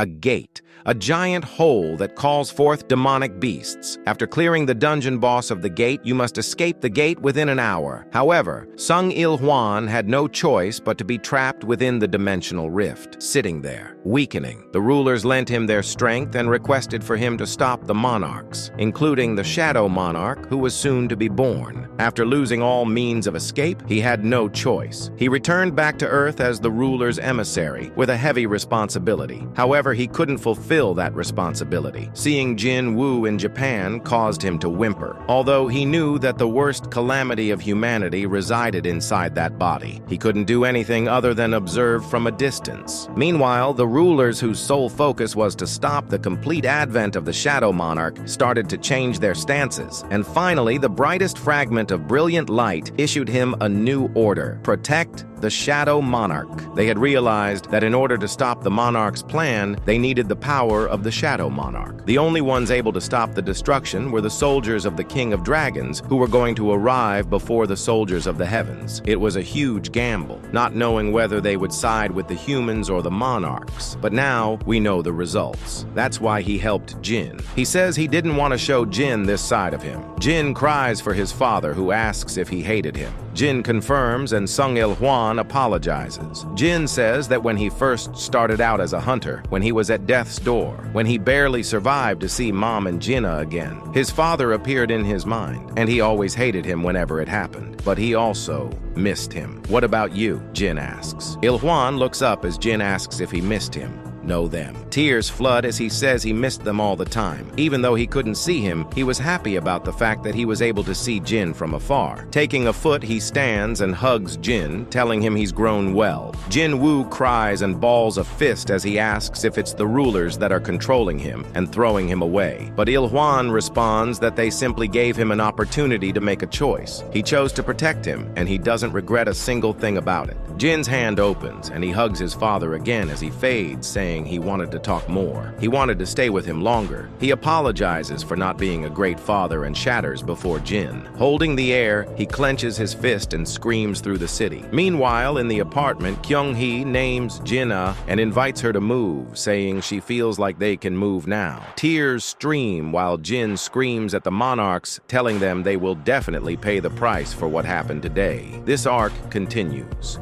a gate, a giant hole that calls forth demonic beasts. After clearing the dungeon boss of the gate, you must escape the gate within an hour. However, Sung Il Huan had no choice but to be trapped within the dimensional rift, sitting there, weakening. The rulers lent him their strength and requested for him to stop the monarchs, including the Shadow Monarch, who was soon to be born. After losing all means of escape, he had no choice. He returned back to Earth as the ruler's emissary, with a heavy responsibility. However, he couldn't fulfill that responsibility. Seeing Jin Wu in Japan caused him to whimper, although he knew that the worst calamity of humanity resided inside that body. He couldn't do anything other than observe from a distance. Meanwhile, the rulers whose sole focus was to stop the complete advent of the Shadow Monarch started to change their stances, and finally, the brightest fragment of brilliant light issued him a new order: protect the Shadow Monarch. They had realized that in order to stop the Monarch's plan, they needed the power of the Shadow Monarch. The only ones able to stop the destruction were the soldiers of the King of Dragons, who were going to arrive before the soldiers of the heavens. It was a huge gamble, not knowing whether they would side with the humans or the monarchs. But now we know the results. That's why he helped Jin. He says he didn't want to show Jin this side of him. Jin cries for his father, who asks if he hated him. Jin confirms, and Sung Il Huan apologizes. Jin says that when he first started out as a hunter, when he was at death's door, when he barely survived to see Mom and Jinna again, his father appeared in his mind, and he always hated him whenever it happened. But he also missed him. What about you? Jin asks. Il Huan looks up as Jin asks if he missed him. Know them. Tears flood as he says he missed them all the time. Even though he couldn't see him, he was happy about the fact that he was able to see Jin from afar. Taking a foot, he stands and hugs Jin, telling him he's grown well. Jin Wu cries and balls a fist as he asks if it's the rulers that are controlling him and throwing him away. But Il Huan responds that they simply gave him an opportunity to make a choice. He chose to protect him, and he doesn't regret a single thing about it. Jin's hand opens, and he hugs his father again as he fades, saying he wanted to talk more. He wanted to stay with him longer. He apologizes for not being a great father and shatters before Jin. Holding the air, he clenches his fist and screams through the city. Meanwhile, in the apartment, Kyung-hee names Jinna and invites her to move, saying she feels like they can move now. Tears stream while Jin screams at the monarchs, telling them they will definitely pay the price for what happened today. This arc continues.